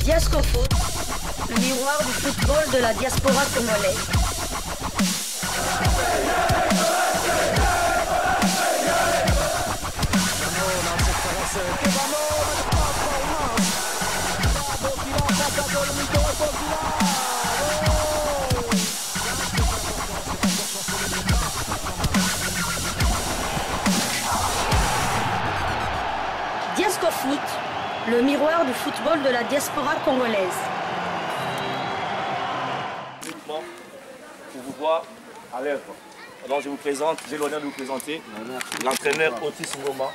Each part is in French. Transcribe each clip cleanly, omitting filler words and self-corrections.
Diascofoot, le miroir du football de la diaspora congolaise. Diascofoot, le miroir du football de la diaspora congolaise. Pour vous voir à l'œuvre. Alors je vous présente, j'ai l'honneur de vous présenter l'entraîneur Otis Ngoma,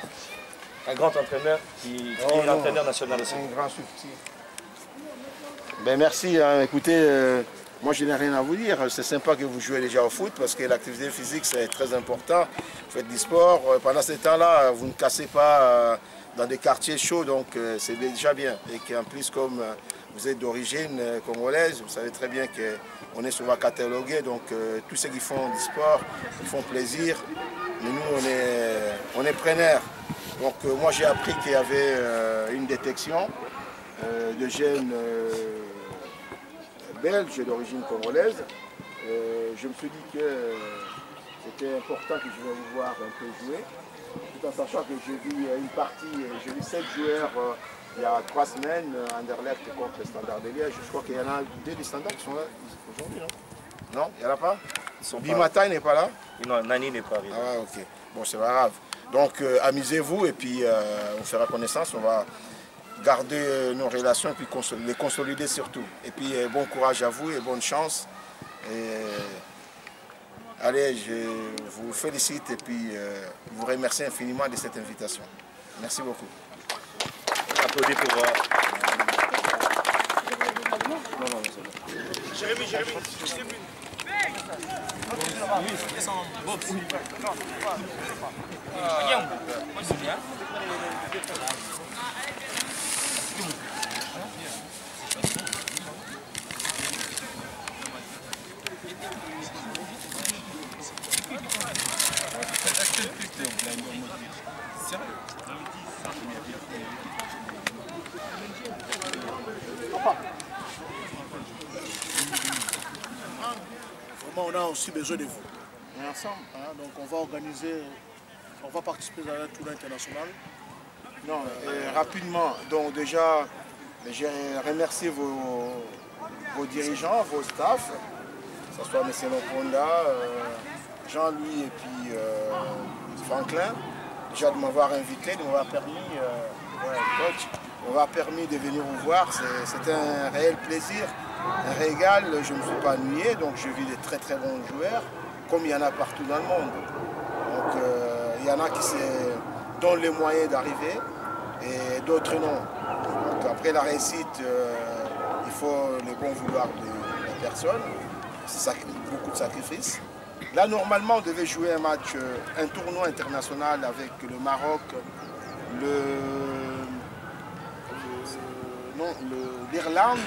un grand entraîneur qui est l'entraîneur national aussi. Un grand subtil. Ben merci, hein. Écoutez, moi je n'ai rien à vous dire. C'est sympa que vous jouez déjà au foot parce que l'activité physique c'est très important. Vous faites du sport, pendant ce temps-là, vous ne cassez pas dans des quartiers chauds, donc c'est déjà bien. Et qu'en plus, comme vous êtes d'origine congolaise, vous savez très bien qu'on est souvent catalogué, donc tous ceux qui font du sport, ils font plaisir. Mais nous, on est preneurs. Donc moi j'ai appris qu'il y avait une détection de jeunes belges d'origine congolaise. Je me suis dit que c'était important que je vais vous voir un peu jouer. Tout en sachant que j'ai vu une partie, j'ai vu 7 joueurs il y a 3 semaines, Anderlecht contre le Standard de Liège. Je crois qu'il y en a 2 des Standards qui sont là aujourd'hui, non? Non, il n'y en a pas? Bimata n'est pas là? Non, Nani n'est pas arrivé. Ah ok, bon c'est pas grave. Donc amusez-vous et puis on fera connaissance, on va garder nos relations et puis les consolider surtout. Et puis bon courage à vous et bonne chance. Et, allez, je vous félicite et puis vous remercie infiniment de cette invitation. Merci beaucoup. On applaudit pour voir. Non, c'est bon. Jérémy. Vraiment, on a aussi besoin de vous. On est ensemble, hein, donc on va organiser, on va participer à un tournoi international. Non, rapidement, donc déjà, je remercie vos dirigeants, vos staffs, que ce soit M. Loponda, Jean-Louis et puis Franklin, déjà de m'avoir invité, de m'avoir permis, coach, de m'avoir permis de venir vous voir. C'est un réel plaisir, un régal. Je ne me suis pas ennuyé, donc je vis de très très bons joueurs, comme il y en a partout dans le monde. Donc il y en a qui se donnent les moyens d'arriver et d'autres non. Donc, après la réussite, il faut le bon vouloir de la personne. C'est beaucoup de sacrifices. Là, normalement, on devait jouer un match, un tournoi international avec le Maroc, l'Irlande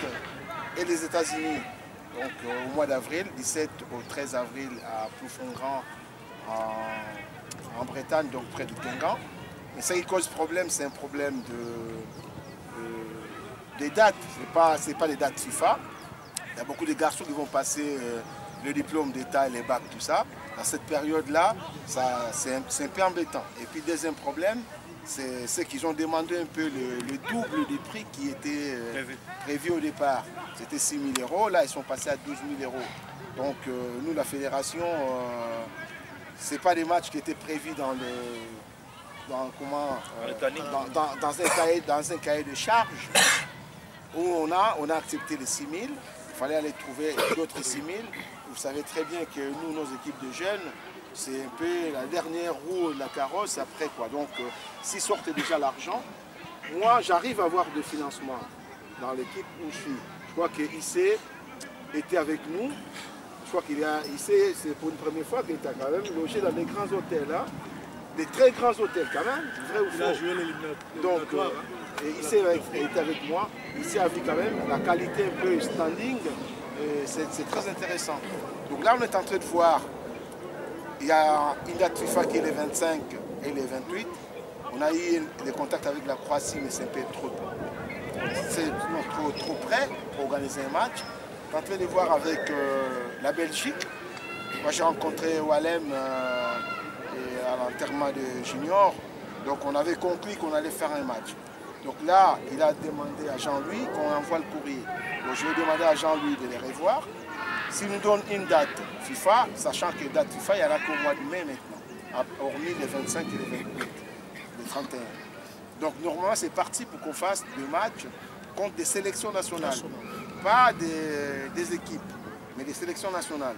et les États-Unis. Donc au mois d'avril, 17 au 13 avril à Plouffongrand en Bretagne, donc près de Guingamp. Mais ça qui cause problème, c'est un problème des dates. Ce n'est pas les dates FIFA. Il y a beaucoup de garçons qui vont passer le diplôme d'État et les bacs, tout ça. Dans cette période-là, c'est un peu embêtant. Et puis deuxième problème, c'est qu'ils ont demandé un peu le double du prix qui était prévu au départ. C'était 6 000 €, là ils sont passés à 12 000 €. Donc nous, la fédération, ce n'est pas des matchs qui étaient prévus dans un cahier de charge où on a accepté les 6 000. Il fallait aller trouver d'autres 6 000. Vous savez très bien que nous, nos équipes de jeunes, c'est un peu la dernière roue de la carrosse après quoi. Donc s'ils sortent déjà l'argent, moi j'arrive à avoir de financement dans l'équipe où je suis. Je crois qu'IC était avec nous. Je crois qu'il c'est pour une première fois qu'il était quand même logé dans des grands hôtels, hein, des très grands hôtels quand même, vrai ou faux. Il a joué l'éliminatoire. Donc IC était avec moi. IC a vu quand même la qualité un peu standing. C'est très intéressant. Donc là on est en train de voir. Il y a une date FIFA qui est les 25 et les 28. On a eu des contacts avec la Croatie, mais c'est un peu trop tôt. c'est trop près pour organiser un match. Je suis en train de voir avec la Belgique. Moi j'ai rencontré Walem à l'enterrement de Junior. Donc on avait compris qu'on allait faire un match. Donc là, il a demandé à Jean-Louis qu'on envoie le courrier. Donc je vais demander à Jean-Louis de les revoir. S'il nous donne une date FIFA, sachant que date FIFA, il n'y en a qu'au mois de mai maintenant, hormis les 25 et les 28, les 31. Donc normalement, c'est parti pour qu'on fasse des matchs contre des sélections nationales. Pas des équipes, mais des sélections nationales.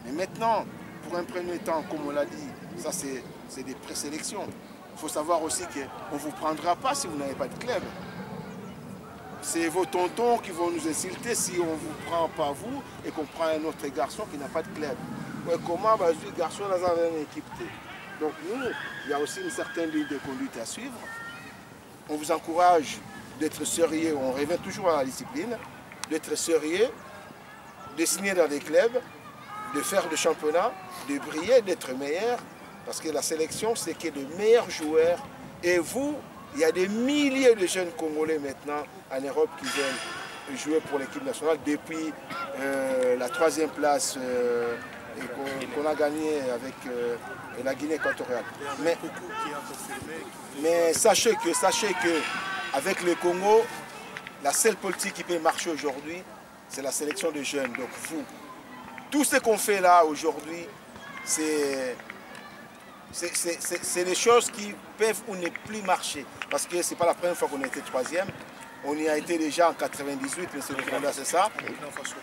Mais maintenant, pour un premier temps, comme on l'a dit, ça c'est des présélections. Il faut savoir aussi qu'on ne vous prendra pas si vous n'avez pas de club. C'est vos tontons qui vont nous insulter si on ne vous prend pas vous et qu'on prend un autre garçon qui n'a pas de club. Ouais, comment va ce garçon dans une équipe? Donc nous, il y a aussi une certaine ligne de conduite à suivre. On vous encourage d'être sérieux, on revient toujours à la discipline, d'être sérieux, de signer dans des clubs, de faire le championnat, de briller, d'être meilleur. Parce que la sélection, c'est que les meilleurs joueurs. Et vous, il y a des milliers de jeunes Congolais maintenant en Europe qui viennent jouer pour l'équipe nationale depuis la 3e place qu'on a gagnée avec la Guinée équatoriale. Mais sachez que avec le Congo, la seule politique qui peut marcher aujourd'hui, c'est la sélection de jeunes. Donc vous, tout ce qu'on fait là aujourd'hui, c'est des choses qui peuvent ou ne plus marcher. Parce que ce n'est pas la première fois qu'on a été 3e. On y a été déjà en 98, mais c'est ça.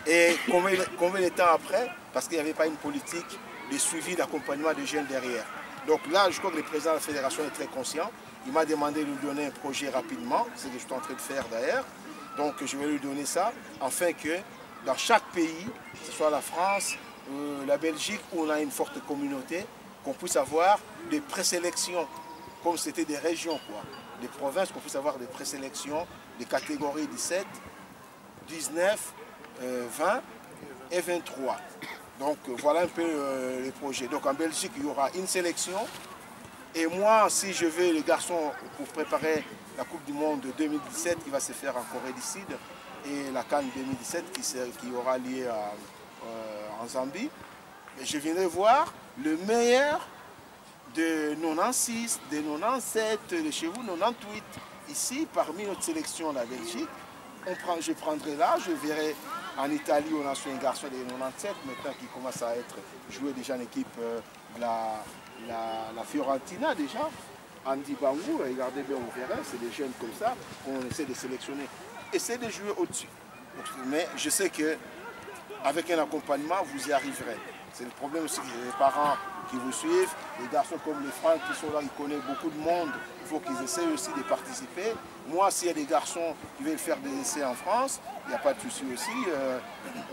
Et combien de temps après? Parce qu'il n'y avait pas une politique de suivi, d'accompagnement des jeunes derrière. Donc là, je crois que le président de la fédération est très conscient. Il m'a demandé de lui donner un projet rapidement, c'est ce que je suis en train de faire d'ailleurs. Donc je vais lui donner ça, afin que dans chaque pays, que ce soit la France, la Belgique, où on a une forte communauté, qu'on puisse avoir des présélections, comme c'était des régions, quoi, des provinces, qu'on puisse avoir des présélections, des catégories 17, 19, 20 et 23. Donc voilà un peu les projets. Donc en Belgique, il y aura une sélection. Et moi, si je vais les garçons pour préparer la Coupe du Monde de 2017 qui va se faire en Corée du Sud et la CAN 2017 qui aura lieu en Zambie, et je viendrai voir le meilleur de 96, de 97, de chez vous, 98. Ici, parmi notre sélection, la Belgique, je prendrai là, je verrai en Italie, on a su un garçon de 97, maintenant qui commence à être joué déjà en équipe, la Fiorentina déjà. Andy Bangou, regardez bien, on verra, c'est des jeunes comme ça qu'on essaie de sélectionner. Essayez de jouer au-dessus. Mais je sais qu'avec un accompagnement, vous y arriverez. C'est le problème aussi que les parents qui vous suivent, les garçons comme les Franck qui sont là, ils connaissent beaucoup de monde, il faut qu'ils essayent aussi de participer. Moi, s'il y a des garçons qui veulent faire des essais en France, il n'y a pas de souci aussi.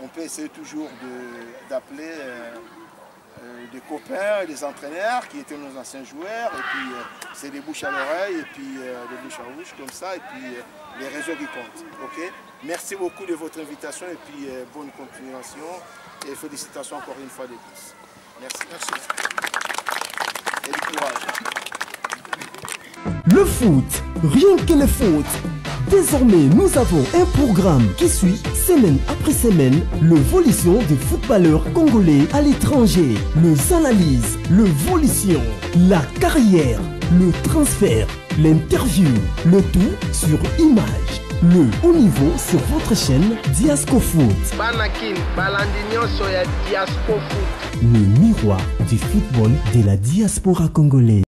On peut essayer toujours d'appeler des copains, des entraîneurs qui étaient nos anciens joueurs, et puis c'est des bouches à l'oreille, et puis des bouches à bouche comme ça, et puis les réseaux qui comptent. Okay? Merci beaucoup de votre invitation, et puis bonne continuation, et félicitations encore une fois de plus. Merci. Merci. Et du courage. Le foot, rien que le foot. Désormais, nous avons un programme qui suit semaine après semaine l'évolution des footballeurs congolais à l'étranger, les analyses, l'évolution, la carrière, le transfert, l'interview, le tout sur image. Le haut niveau sur votre chaîne Diasco Foot. Le miroir du football de la diaspora congolaise.